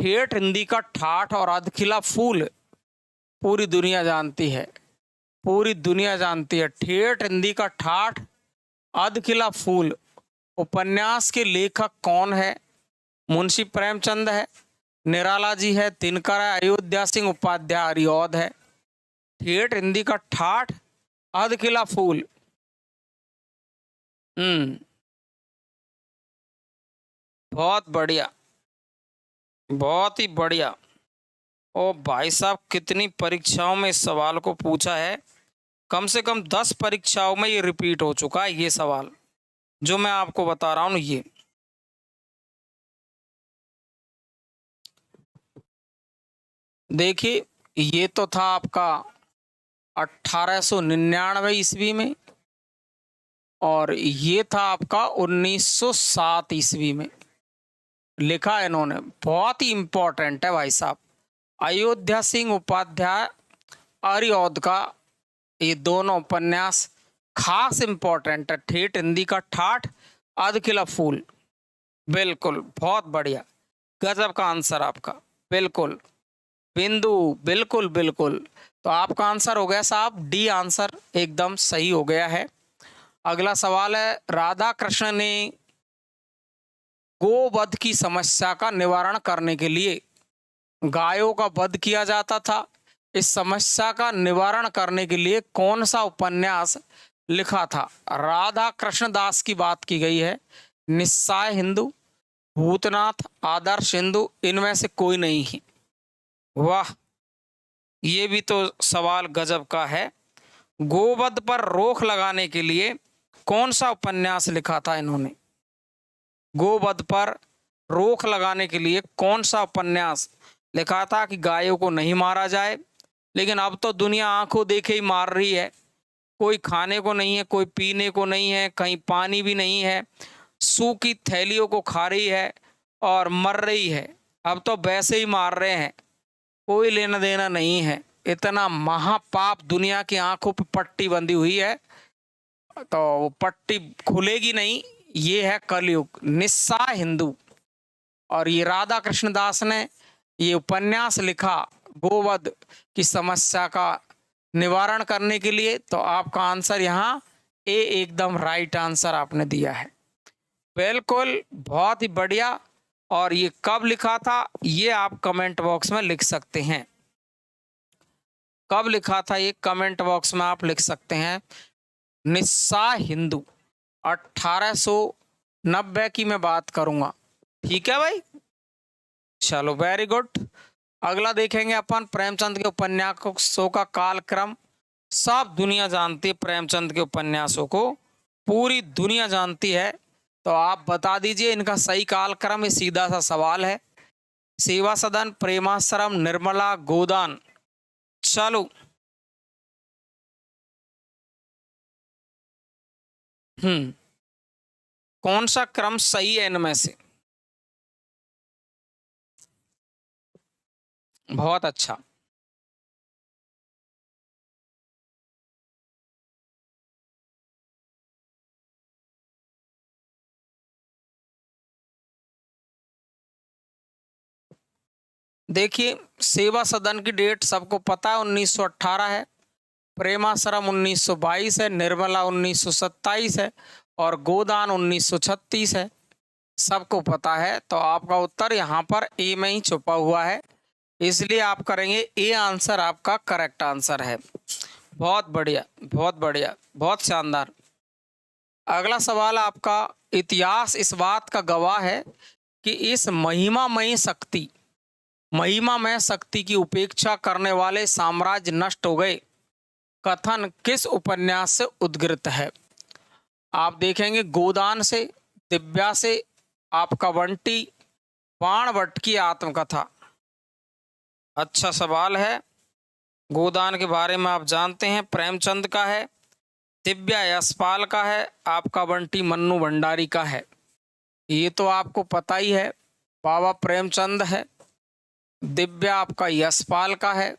ठेठ हिंदी का ठाठ और अधखिला फूल पूरी दुनिया जानती है, पूरी दुनिया जानती है। ठेठ हिंदी का ठाठ अधखिला फूल उपन्यास के लेखक कौन है? मुंशी प्रेमचंद है, निराला जी है, दिनकर है, अयोध्या सिंह उपाध्याय अरियौध है। ठेठ हिंदी का ठाठ अधखिला फूल। बहुत बढ़िया, बहुत ही बढ़िया। ओ भाई साहब, कितनी परीक्षाओं में इस सवाल को पूछा है, कम से कम 10 परीक्षाओं में ये रिपीट हो चुका है ये सवाल जो मैं आपको बता रहा हूं। ये देखिए, ये तो था आपका 1899 ईस्वी में, और ये था आपका 1907 ईस्वी में लिखा है इन्होंने। बहुत ही इंपॉर्टेंट है भाई साहब। अयोध्या सिंह उपाध्याय अरियौध का ये दोनों उपन्यास खास इंपॉर्टेंट है। ठेठ हिंदी का ठाठ अधखिला फूल। बिल्कुल, बहुत बढ़िया, गजब का आंसर आपका। बिल्कुल बिंदु, बिल्कुल बिल्कुल। तो आपका आंसर हो गया साहब डी, आंसर एकदम सही हो गया है। अगला सवाल है, राधा कृष्ण ने गोवध की समस्या का निवारण करने के लिए, गायों का वध किया जाता था, इस समस्या का निवारण करने के लिए कौन सा उपन्यास लिखा था? राधा कृष्ण दास की बात की गई है, निस्साय हिंदू, भूतनाथ, आदर्श हिंदू, इनमें से कोई नहीं है। वाह, ये भी तो सवाल गजब का है। गोवध पर रोक लगाने के लिए कौन सा उपन्यास लिखा था इन्होंने? गोवध पर रोक लगाने के लिए कौन सा उपन्यास लिखा था कि गायों को नहीं मारा जाए? लेकिन अब तो दुनिया आंखों देखे ही मार रही है। कोई खाने को नहीं है, कोई पीने को नहीं है, कहीं पानी भी नहीं है, सूखी थैलियों को खा रही है और मर रही है। अब तो वैसे ही मार रहे हैं, कोई लेना देना नहीं है। इतना महापाप, दुनिया की आंखों पर पट्टी बंधी हुई है, तो वो पट्टी खुलेगी नहीं। ये है कलयुग, निस्साय हिंदू। और ये राधा कृष्ण दास ने ये उपन्यास लिखा गोवध की समस्या का निवारण करने के लिए। तो आपका आंसर यहाँ ए, एकदम राइट आंसर आपने दिया है। बिल्कुल, बहुत ही बढ़िया। और ये कब लिखा था ये आप कमेंट बॉक्स में लिख सकते हैं। कब लिखा था ये कमेंट बॉक्स में आप लिख सकते हैं। निस्साय हिंदू 1890 की मैं बात करूंगा। ठीक है भाई, चलो वेरी गुड। अगला देखेंगे अपन प्रेमचंद के उपन्यासों का कालक्रम। सब दुनिया जानती है प्रेमचंद के उपन्यासों को, पूरी दुनिया जानती है। तो आप बता दीजिए इनका सही कालक्रम। ये सीधा सा सवाल है। सेवा सदन, प्रेमाश्रम, निर्मला, गोदान। चलो, कौन सा क्रम सही है इनमें से? बहुत अच्छा। देखिए, सेवा सदन की डेट सबको पता है, 1918 है। प्रेमाश्रम 1922 है, निर्मला 1927 है, और गोदान 1936 है। सबको पता है। तो आपका उत्तर यहाँ पर ए में ही छुपा हुआ है, इसलिए आप करेंगे ए, आंसर आपका करेक्ट आंसर है। बहुत बढ़िया, बहुत बढ़िया, बहुत शानदार। अगला सवाल आपका, इतिहास इस बात का गवाह है कि इस महिमामय शक्ति की उपेक्षा करने वाले साम्राज्य नष्ट हो गए, कथन किस उपन्यास से उद्गृत है? आप देखेंगे गोदान से, दिव्या से, आपका बंटी, बाणभट्ट की आत्मकथा। अच्छा सवाल है। गोदान के बारे में आप जानते हैं, प्रेमचंद का है, दिव्या यशपाल का है, आपका बंटी मन्नू भंडारी का है। ये तो आपको पता ही है, बाबा प्रेमचंद है। दिव्या आपका यशपाल का है,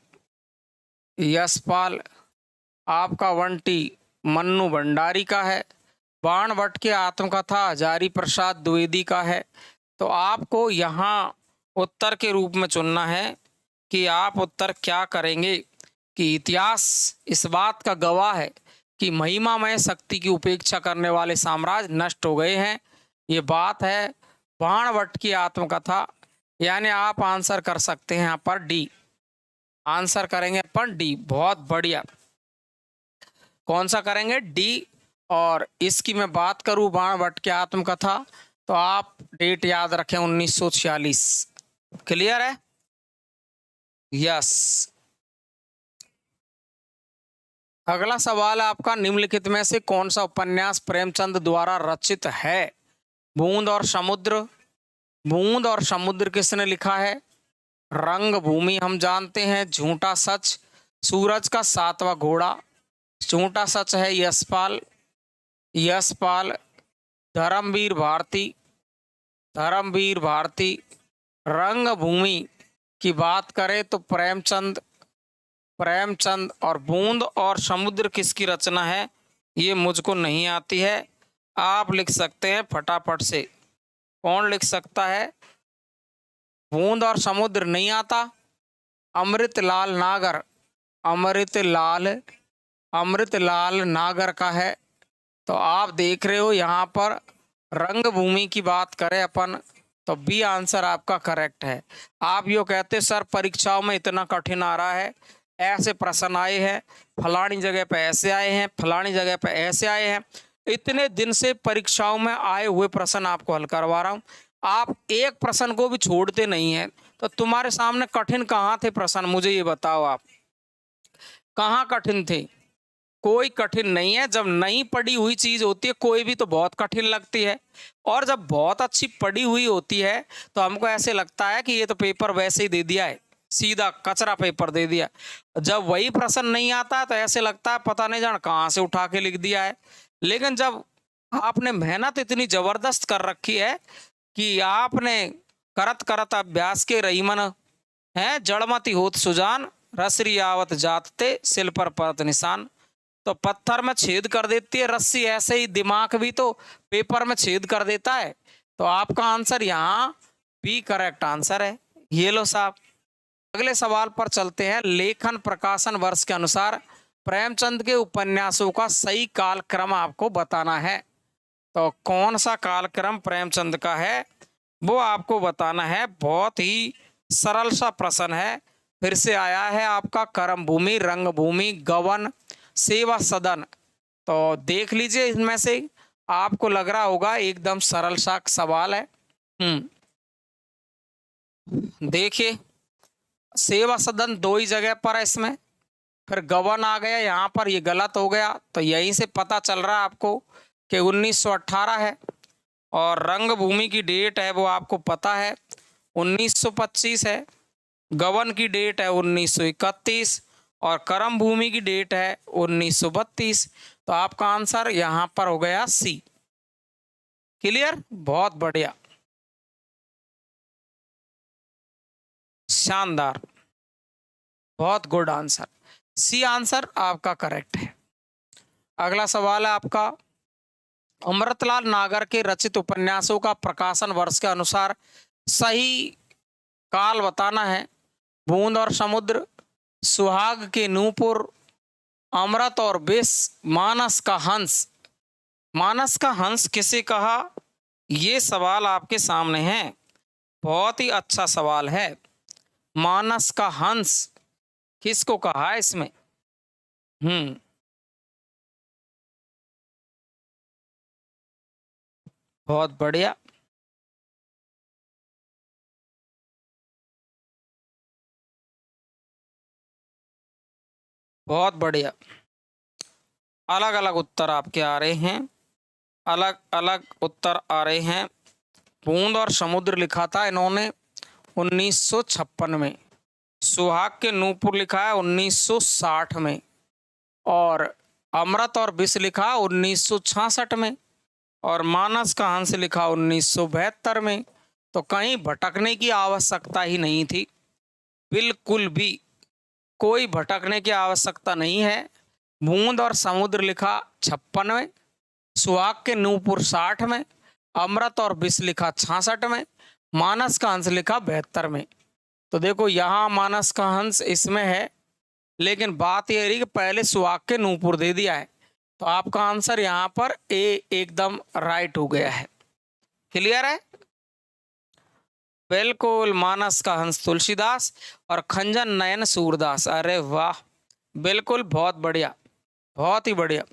यशपाल आपका बंटी मन्नू भंडारी का है। बाणभट्ट की आत्मकथा हजारी प्रसाद द्विवेदी का है। तो आपको यहाँ उत्तर के रूप में चुनना है कि आप उत्तर क्या करेंगे। कि इतिहास इस बात का गवाह है कि महिमामय शक्ति की उपेक्षा करने वाले साम्राज्य नष्ट हो गए हैं। ये बात है बाणभट्ट की आत्मकथा। यानी आप आंसर कर सकते हैं यहाँ पर डी। आंसर करेंगे अपन डी। बहुत बढ़िया। कौन सा करेंगे? डी। और इसकी मैं बात करूं बाणभट्ट की आत्मकथा, तो आप डेट याद रखें 1946। क्लियर है? यस। अगला सवाल है आपका, निम्नलिखित में से कौन सा उपन्यास प्रेमचंद द्वारा रचित है? बूंद और समुद्र। बूंद और समुद्र किसने लिखा है? रंगभूमि हम जानते हैं। झूठा सच, सूरज का सातवां घोड़ा। झूठा सच है यशपाल। यशपाल। धर्मवीर भारती। धर्मवीर भारती। रंगभूमि की बात करें तो प्रेमचंद। प्रेमचंद। और बूंद और समुद्र किसकी रचना है? ये मुझको नहीं आती है, आप लिख सकते हैं फटाफट से। कौन लिख सकता है? बूंद और समुद्र नहीं आता? अमृतलाल नागर। अमृतलाल नागर का है। तो आप देख रहे हो यहाँ पर रंगभूमि की बात करें अपन तो बी आंसर आपका करेक्ट है। आप यो कहते सर परीक्षाओं में इतना कठिन आ रहा है, ऐसे प्रश्न आए हैं, फलानी जगह पे ऐसे आए हैं, फलानी जगह पे ऐसे आए हैं। इतने दिन से परीक्षाओं में आए हुए प्रश्न आपको हल करवा रहा हूँ, आप एक प्रश्न को भी छोड़ते नहीं हैं। तो तुम्हारे सामने कठिन कहाँ थे प्रश्न? मुझे ये बताओ, आप कहाँ कठिन थे? कोई कठिन नहीं है। जब नहीं पढ़ी हुई चीज होती है कोई भी तो बहुत कठिन लगती है, और जब बहुत अच्छी पढ़ी हुई होती है तो हमको ऐसे लगता है कि ये तो पेपर वैसे ही दे दिया है, सीधा कचरा पेपर दे दिया। जब वही प्रश्न नहीं आता है तो ऐसे लगता है पता नहीं जान कहाँ से उठा के लिख दिया है। लेकिन जब आपने मेहनत इतनी जबरदस्त कर रखी है कि आपने करत करत अभ्यास के रहीमन है, जड़मती होत सुजान, रसरी आवत जातते सिल पर परत निशान। तो पत्थर में छेद कर देती है रस्सी, ऐसे ही दिमाग भी तो पेपर में छेद कर देता है। तो आपका आंसर यहाँ बी करेक्ट आंसर है। ये लो साहब। अगले सवाल पर चलते हैं। लेखन प्रकाशन वर्ष के अनुसार प्रेमचंद के उपन्यासों का सही कालक्रम आपको बताना है। तो कौन सा कालक्रम प्रेमचंद का है वो आपको बताना है। बहुत ही सरल सा प्रश्न है। फिर से आया है आपका कर्मभूमि, रंगभूमि, गवन, सेवा सदन। तो देख लीजिए इनमें से आपको लग रहा होगा एकदम सरल सा सवाल है। देखिए सेवा सदन दो ही जगह पर है इसमें, फिर गवन आ गया यहाँ पर, ये गलत हो गया। तो यहीं से पता चल रहा है आपको कि 1918 है। और रंगभूमि की डेट है वो आपको पता है 1925 है। गवन की डेट है 1931 और कर्मभूमि की डेट है 1932। तो आपका आंसर यहाँ पर हो गया सी। क्लियर? बहुत बढ़िया, शानदार, बहुत गुड आंसर। सी आंसर आपका करेक्ट है। अगला सवाल है आपका, अमृतलाल नागर के रचित उपन्यासों का प्रकाशन वर्ष के अनुसार सही काल बताना है। बूंद और समुद्र, सुहाग के नूपुर, अमृत और विष, मानस का हंस। मानस का हंस किसे कहा? ये सवाल आपके सामने है। बहुत ही अच्छा सवाल है। मानस का हंस किसको कहा है इसमें? बहुत बढ़िया। बहुत बढ़िया। अलग अलग उत्तर आपके आ रहे हैं, अलग अलग उत्तर आ रहे हैं। बूंद और समुद्र लिखा था इन्होंने 1956 में। सुहाग के नूपुर लिखा है 1960 में। और अमृत और विष लिखा 1966 में। और मानस का हंस लिखा 1972 में। तो कहीं भटकने की आवश्यकता ही नहीं थी, बिल्कुल भी कोई भटकने की आवश्यकता नहीं है। बूंद और समुद्र लिखा 56 में, सुहाग के नूपुर 60 में, अमृत और विष लिखा 66 में, मानस का हंस लिखा 72 में। तो देखो यहाँ मानस का हंस इसमें है, लेकिन बात यह रही कि पहले सुहाग के नूपुर दे दिया है, तो आपका आंसर यहाँ पर ए एकदम राइट हो गया है। क्लियर है? बिल्कुल, मानस का हंस तुलसीदास और खंजन नयन सूरदास। अरे वाह, बिल्कुल, बहुत बढ़िया, बहुत ही बढ़िया।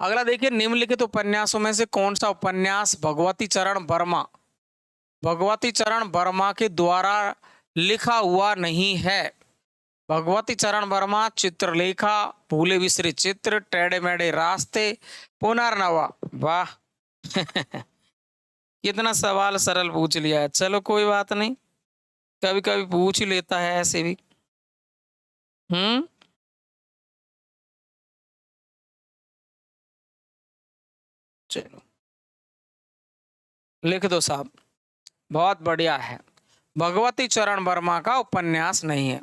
अगला देखिए, निम्नलिखित उपन्यासों में से कौन सा उपन्यास भगवती चरण वर्मा के द्वारा लिखा हुआ नहीं है? भगवती चरण वर्मा, चित्रलेखा, भूले बिसरे चित्र, टेढ़े मेढ़े रास्ते, पुनर्नवा। वाह कितना सवाल सरल पूछ लिया है। चलो कोई बात नहीं, कभी कभी पूछ ही लेता है ऐसे भी। चलो लिख दो साहब, बहुत बढ़िया है। भगवती चरण वर्मा का उपन्यास नहीं है।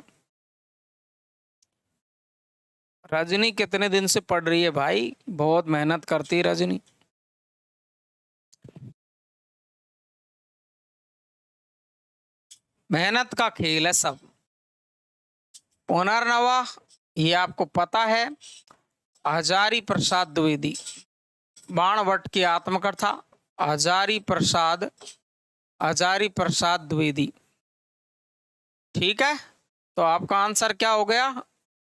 रजनी कितने दिन से पढ़ रही है भाई, बहुत मेहनत करती है रजनी। मेहनत का खेल है सब। पुनर्नवा ये आपको पता है, हजारी प्रसाद द्विवेदी, बाणभट्ट की आत्मकथा, हजारी प्रसाद द्विवेदी। ठीक है, तो आपका आंसर क्या हो गया?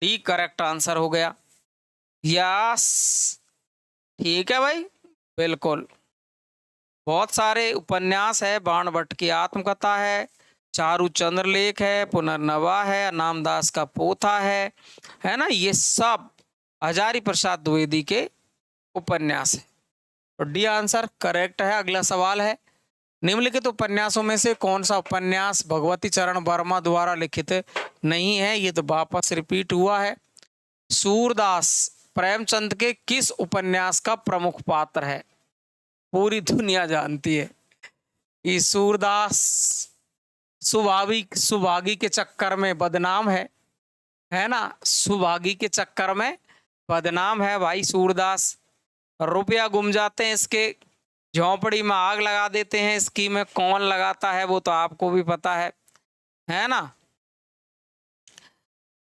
डी करेक्ट आंसर हो गया। यस, ठीक है भाई, बिल्कुल। बहुत सारे उपन्यास है, बाणभट्ट की आत्मकथा है, चारू चंद्रलेख है, पुनर्नवा है, नामदास का पोथा है ना, ये सब हजारी प्रसाद द्विवेदी के उपन्यास है। तो डी आंसर करेक्ट है। अगला सवाल है, निम्नलिखित उपन्यासों में से कौन सा उपन्यास भगवती चरण वर्मा द्वारा लिखित नहीं है? ये तो वापस रिपीट हुआ है। सूरदास प्रेमचंद के किस उपन्यास का प्रमुख पात्र है? पूरी दुनिया जानती है कि सूरदास सुभागी के चक्कर में बदनाम है ना, सुभागी के चक्कर में बदनाम है भाई सूरदास। रुपया गुम जाते हैं इसके, झोंपड़ी में आग लगा देते हैं इसकी, में कौन लगाता है वो तो आपको भी पता है ना।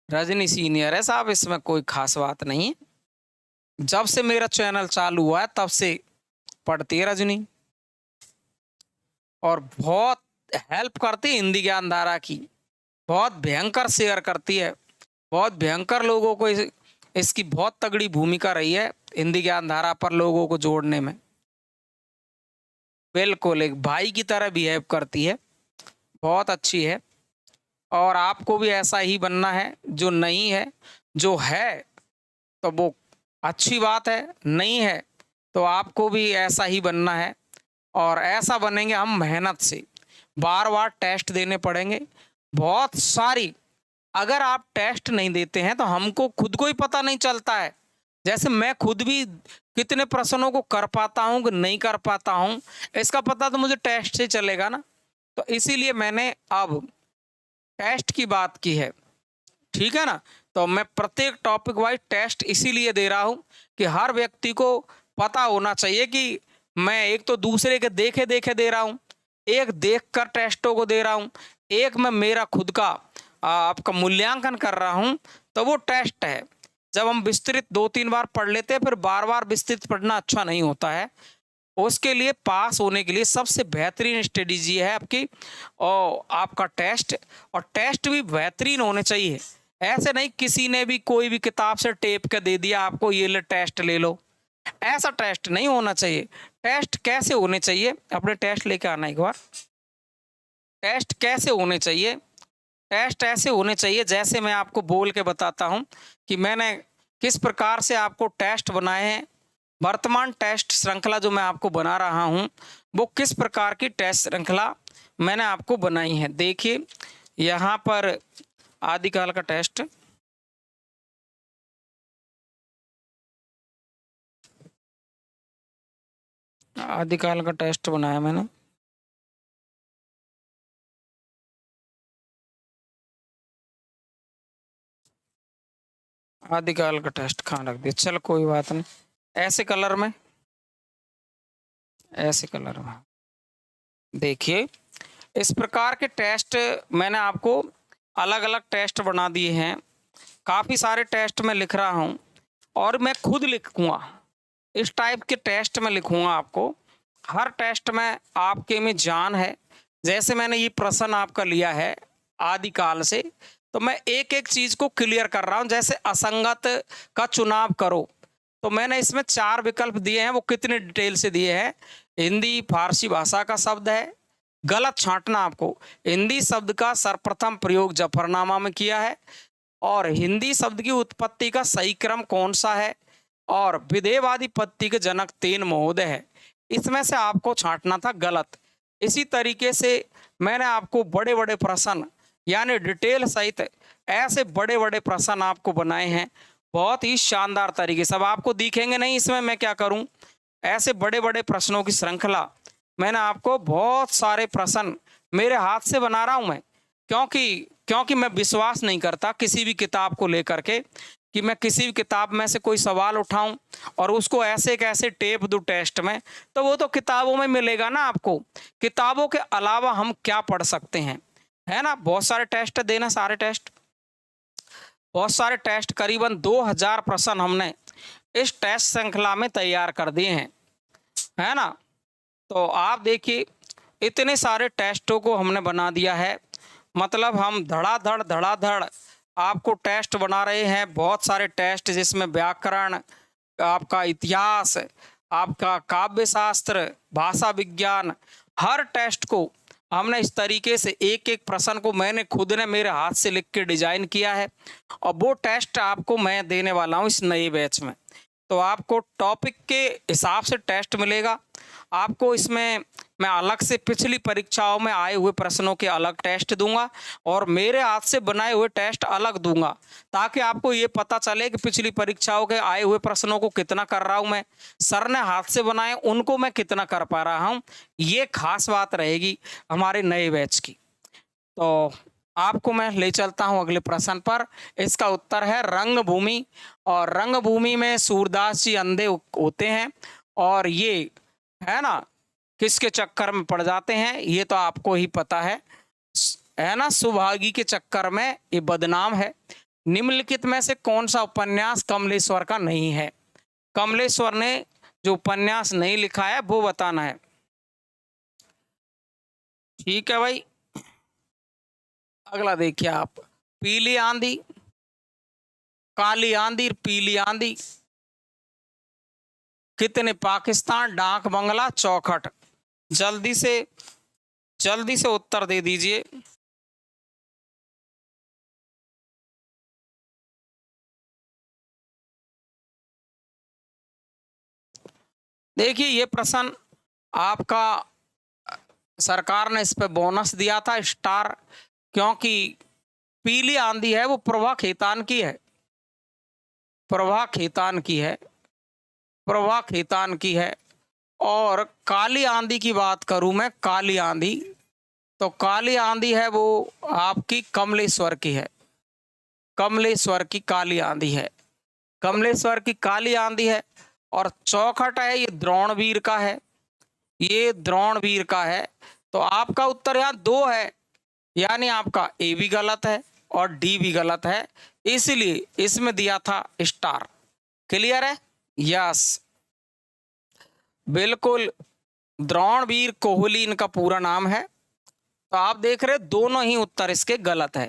रजनी सीनियर है साहब, इसमें कोई खास बात नहीं है। जब से मेरा चैनल चालू हुआ है तब से पढ़ती है रजनी, और बहुत हेल्प करती है हिंदी ज्ञानधारा की, बहुत भयंकर शेयर करती है, बहुत भयंकर लोगों को इसकी बहुत तगड़ी भूमिका रही है हिंदी ज्ञानधारा पर लोगों को जोड़ने में। बिल्कुल एक भाई की तरह बिहेव करती है, बहुत अच्छी है। और आपको भी ऐसा ही बनना है, जो नहीं है, जो है तो वो अच्छी बात है, नहीं है तो आपको भी ऐसा ही बनना है। और ऐसा बनेंगे हम मेहनत से, बार बार टेस्ट देने पड़ेंगे बहुत सारी। अगर आप टेस्ट नहीं देते हैं तो हमको खुद को ही पता नहीं चलता है। जैसे मैं खुद भी कितने प्रश्नों को कर पाता हूं कि नहीं कर पाता हूं, इसका पता तो मुझे टेस्ट से चलेगा ना। तो इसीलिए मैंने अब टेस्ट की बात की है, ठीक है ना। तो मैं प्रत्येक टॉपिक वाइज टेस्ट इसीलिए दे रहा हूं कि हर व्यक्ति को पता होना चाहिए कि मैं एक तो दूसरे के देखे देखे दे रहा हूं, एक देखकर टेस्टों को दे रहा हूं, एक मैं मेरा खुद का आपका मूल्यांकन कर रहा हूं, तो वो टेस्ट है। जब हम विस्तृत 2-3 बार पढ़ लेते हैं, फिर बार बार विस्तृत पढ़ना अच्छा नहीं होता है। उसके लिए पास होने के लिए सबसे बेहतरीन स्ट्रेटेजी है आपकी और आपका टेस्ट, और टेस्ट भी बेहतरीन होने चाहिए। ऐसे नहीं किसी ने भी कोई भी किताब से टेप के दे दिया आपको, ये ले टेस्ट ले लो, ऐसा टेस्ट नहीं होना चाहिए। टेस्ट कैसे होने चाहिए, अपने टेस्ट लेके आना एक बार। टेस्ट कैसे होने चाहिए? टेस्ट ऐसे होने चाहिए जैसे मैं आपको बोल के बताता हूं कि मैंने किस प्रकार से आपको टेस्ट बनाए हैं। वर्तमान टेस्ट श्रृंखला जो मैं आपको बना रहा हूं, वो किस प्रकार की टेस्ट श्रृंखला मैंने आपको बनाई है। देखिए यहाँ पर आदिकाल का टेस्ट, आदिकाल का टेस्ट बनाया मैंने। आदिकाल का टेस्ट कहाँ रख दिया, चलो कोई बात नहीं। ऐसे कलर में, ऐसे कलर में देखिए, इस प्रकार के टेस्ट मैंने आपको अलग अलग टेस्ट बना दिए हैं। काफ़ी सारे टेस्ट मैं लिख रहा हूँ और मैं खुद लिखूँगा। इस टाइप के टेस्ट मैं लिखूँगा आपको। हर टेस्ट में आपके में जान है। जैसे मैंने ये प्रश्न आपका लिया है आदिकाल से, तो मैं एक-एक चीज़ को क्लियर कर रहा हूँ। जैसे असंगत का चुनाव करो, तो मैंने इसमें 4 विकल्प दिए हैं, वो कितने डिटेल से दिए हैं। हिंदी, फारसी भाषा का शब्द है, गलत छाँटना आपको। हिंदी शब्द का सर्वप्रथम प्रयोग जफरनामा में किया है और हिंदी शब्द की उत्पत्ति का सही क्रम कौन सा है और विधेयवादी पत्ति के जनक तीन महोदय है। इसमें से आपको छांटना था गलत। इसी तरीके से मैंने आपको बड़े बड़े प्रश्न यानी डिटेल सहित ऐसे बड़े बड़े प्रश्न आपको बनाए हैं बहुत ही शानदार तरीके से। अब आपको दिखेंगे नहीं इसमें मैं क्या करूं, ऐसे बड़े बड़े प्रश्नों की श्रृंखला मैंने आपको बहुत सारे प्रश्न मेरे हाथ से बना रहा हूं मैं, क्योंकि क्योंकि मैं विश्वास नहीं करता किसी भी किताब को लेकर के कि मैं किसी भी किताब में से कोई सवाल उठाऊं और उसको ऐसे कैसे टेप दूं टेस्ट में। तो वो तो किताबों में मिलेगा ना आपको। किताबों के अलावा हम क्या पढ़ सकते हैं, है ना। बहुत सारे टेस्ट देना, सारे टेस्ट, बहुत सारे टेस्ट, करीबन 2000 प्रश्न हमने इस टेस्ट श्रृंखला में तैयार कर दिए हैं, है ना। तो आप देखिए इतने सारे टेस्टों को हमने बना दिया है। मतलब हम धड़ाधड़ आपको टेस्ट बना रहे हैं। बहुत सारे टेस्ट जिसमें व्याकरण, आपका इतिहास, आपका काव्य शास्त्र, भाषा विज्ञान, हर टेस्ट को हमने इस तरीके से एक एक प्रश्न को मैंने खुद ने मेरे हाथ से लिख के डिजाइन किया है और वो टेस्ट आपको मैं देने वाला हूँ इस नए बैच में। तो आपको टॉपिक के हिसाब से टेस्ट मिलेगा। आपको इसमें मैं अलग से पिछली परीक्षाओं में आए हुए प्रश्नों के अलग टेस्ट दूंगा और मेरे हाथ से बनाए हुए टेस्ट अलग दूंगा, ताकि आपको ये पता चले कि पिछली परीक्षाओं के आए हुए प्रश्नों को कितना कर रहा हूं मैं, सर ने हाथ से बनाए उनको मैं कितना कर पा रहा हूं। ये खास बात रहेगी हमारे नए बैच की। तो आपको मैं ले चलता हूं अगले प्रश्न पर। इसका उत्तर है रंगभूमि। और रंगभूमि में सूरदास जी अंधे होते हैं और ये, है ना, किसके चक्कर में पड़ जाते हैं ये तो आपको ही पता है ना, सुभागी के चक्कर में ये बदनाम है। निम्नलिखित में से कौन सा उपन्यास कमलेश्वर का नहीं है। कमलेश्वर ने जो उपन्यास नहीं लिखा है वो बताना है। ठीक है भाई, अगला देखिए आप। पीली आंधी, काली आंधी, पीली आंधी, कितने पाकिस्तान, डाक बंगला, चौखट। जल्दी से उत्तर दे दीजिए। देखिए ये प्रश्न आपका सरकार ने इस पे बोनस दिया था स्टार, क्योंकि पीली आंधी है वो प्रभा खेतान की है, प्रभा खेतान की है, प्रभा खेतान की है। और काली आंधी की बात करूं मैं, काली आंधी, तो काली आंधी है वो आपकी कमलेश्वर की है, कमलेश्वर की काली आंधी है, कमलेश्वर की काली आंधी है। और चौखट है ये द्रोणवीर का है, ये द्रोणवीर का है। तो आपका उत्तर यहाँ 2 है, यानी आपका ए भी गलत है और डी भी गलत है, इसलिए इसमें दिया था स्टार। क्लियर है? यस, बिल्कुल, द्रोणवीर कोहली इनका पूरा नाम है। तो आप देख रहे दोनों ही उत्तर इसके गलत है,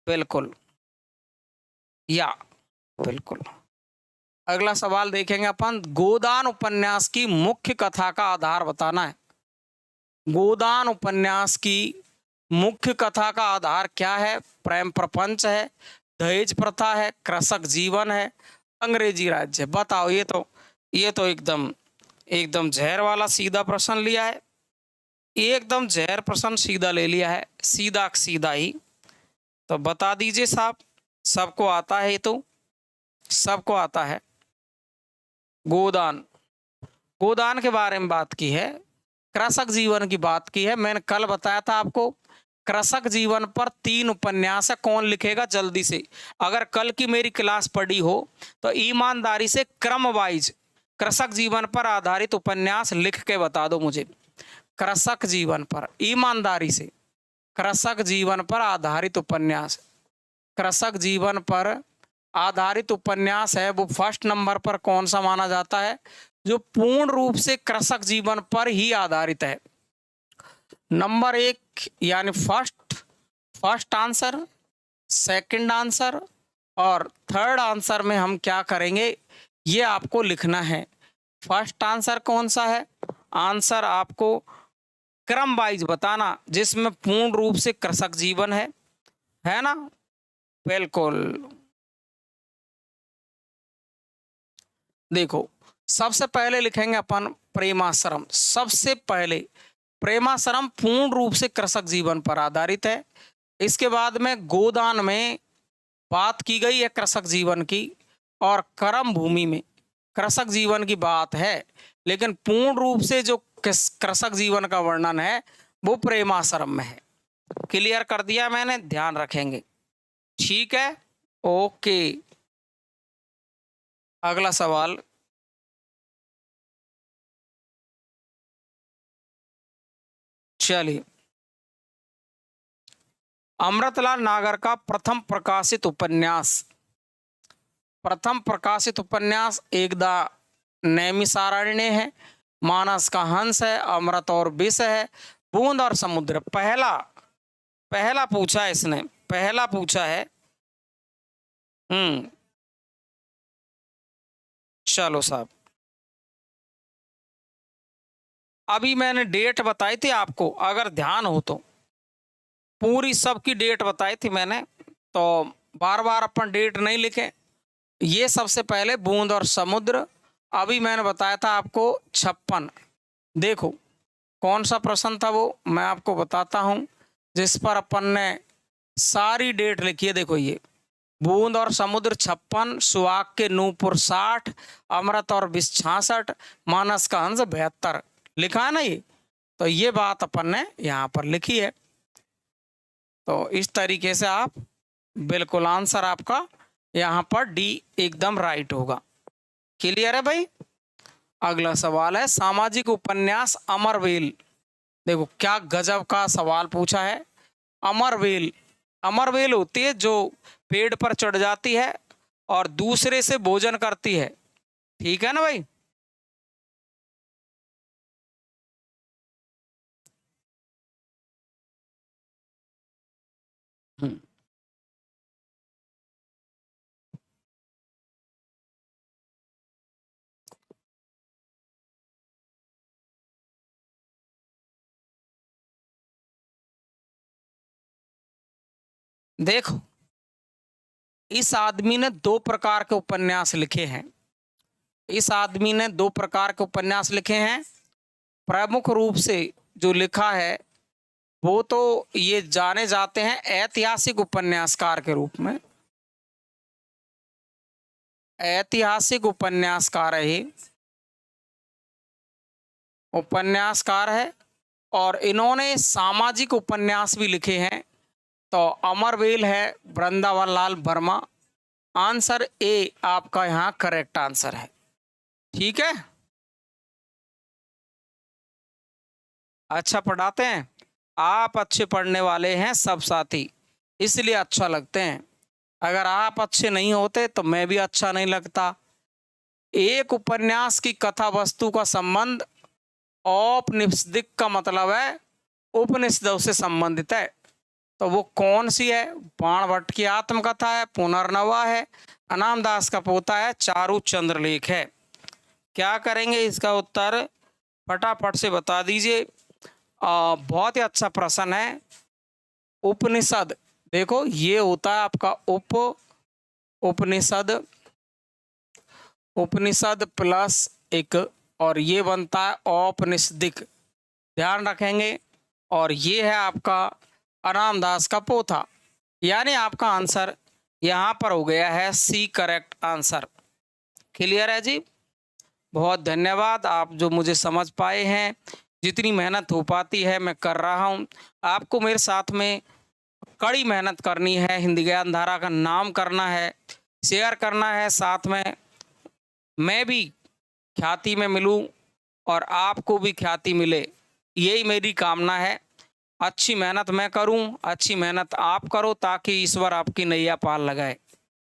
बिल्कुल, या बिल्कुल। अगला सवाल देखेंगे अपन। गोदान उपन्यास की मुख्य कथा का आधार बताना है। गोदान उपन्यास की मुख्य कथा का आधार क्या है? प्रेम प्रपंच है, दहेज प्रथा है, कृषक जीवन है, अंग्रेजी राज्य। बताओ, ये तो एकदम जहर वाला सीधा प्रश्न लिया है, एकदम जहर प्रश्न सीधा ले लिया है, सीधा सीधा ही। तो बता दीजिए साहब, सबको आता है, ये तो सबको आता है। गोदान, गोदान के बारे में बात की है, कृषक जीवन की बात की है। मैंने कल बताया था आपको कृषक जीवन पर 3 उपन्यास है, कौन लिखेगा जल्दी से। अगर कल की मेरी क्लास पढ़ी हो तो ईमानदारी से क्रम वाइज कृषक जीवन पर आधारित उपन्यास लिख के बता दो मुझे। कृषक जीवन पर, ईमानदारी से, कृषक जीवन पर आधारित उपन्यास, कृषक जीवन पर आधारित उपन्यास है वो फर्स्ट नंबर पर कौन सा माना जाता है? जो पूर्ण रूप से कृषक जीवन पर ही आधारित है। नंबर 1 यानी फर्स्ट आंसर, सेकंड आंसर और थर्ड आंसर में हम क्या करेंगे, ये आपको लिखना है। फर्स्ट आंसर कौन सा है? आंसर आपको क्रम वाइज बताना जिसमें पूर्ण रूप से कृषक जीवन है ना? बिल्कुल। देखो, सबसे पहले लिखेंगे अपन प्रेमाश्रम। सबसे पहले प्रेमाश्रम पूर्ण रूप से कृषक जीवन पर आधारित है। इसके बाद में गोदान में बात की गई है कृषक जीवन की, और कर्म भूमि में कृषक जीवन की बात है, लेकिन पूर्ण रूप से जो कृषक जीवन का वर्णन है वो प्रेमाश्रम में है। क्लियर कर दिया मैंने, ध्यान रखेंगे। ठीक है, ओके। अगला सवाल, चलिए। अमृतलाल नागर का प्रथम प्रकाशित उपन्यास एकदा नैमिषारण्य है, मानस का हंस है, अमृत और विष है, बूंद और समुद्र। पहला पूछा है इसने, पहला पूछा है। चलो साहब, अभी मैंने डेट बताई थी आपको, अगर ध्यान हो तो पूरी सबकी डेट बताई थी मैंने, तो बार बार अपन डेट नहीं लिखे। ये सबसे पहले बूंद और समुद्र, अभी मैंने बताया था आपको 56। देखो कौन सा प्रश्न था वो मैं आपको बताता हूँ, जिस पर अपन ने सारी डेट लिखी है। देखो, ये बूंद और समुद्र 56, सुहाग के नूपुर 60, अमृत और विष 66, मानस का हंस 72 लिखा है ना ये। तो ये बात अपन ने यहाँ पर लिखी है। तो इस तरीके से आप बिल्कुल आंसर आपका यहाँ पर डी एकदम राइट होगा। क्लियर है भाई? अगला सवाल है सामाजिक उपन्यास अमरवेल। देखो क्या गजब का सवाल पूछा है। अमरवेल होती है जो पेड़ पर चढ़ जाती है और दूसरे से भोजन करती है। ठीक है ना भाई? देखो, इस आदमी ने 2 प्रकार के उपन्यास लिखे हैं। प्रमुख रूप से जो लिखा है वो तो ये जाने जाते हैं ऐतिहासिक उपन्यासकार के रूप में। ऐतिहासिक उपन्यासकार है और इन्होंने सामाजिक उपन्यास भी लिखे हैं। तो अमरवेल है वृंदावन लाल वर्मा। आंसर ए आपका यहाँ करेक्ट आंसर है। ठीक है, अच्छा पढ़ाते हैं आप, अच्छे पढ़ने वाले हैं सब साथी, इसलिए अच्छा लगते हैं। अगर आप अच्छे नहीं होते तो मैं भी अच्छा नहीं लगता। एक उपन्यास की कथा वस्तु का संबंध औपनिषदिक का मतलब है उपनिषदों से संबंधित है। तो वो कौन सी है? बाणभट्ट की आत्मकथा है, पुनर्नवा है, अनामदास का पोता है, चारु चंद्रलेख है। क्या करेंगे इसका उत्तर फटाफट से बता दीजिए। बहुत ही अच्छा प्रश्न है। उपनिषद, देखो ये होता है आपका उपनिषद प्लस एक, और ये बनता है औपनिषदिक, ध्यान रखेंगे। और ये है आपका अनामदास का पोथा, यानी आपका आंसर यहाँ पर हो गया है सी करेक्ट आंसर। क्लियर है जी? बहुत धन्यवाद, आप जो मुझे समझ पाए हैं। जितनी मेहनत हो पाती है मैं कर रहा हूँ। आपको मेरे साथ में कड़ी मेहनत करनी है, हिंदी ज्ञान धारा का नाम करना है, शेयर करना है, साथ में मैं भी ख्याति में मिलूं और आपको भी ख्याति मिले, यही मेरी कामना है। अच्छी मेहनत मैं करूं, अच्छी मेहनत आप करो, ताकि ईश्वर आपकी नैया पार लगाए।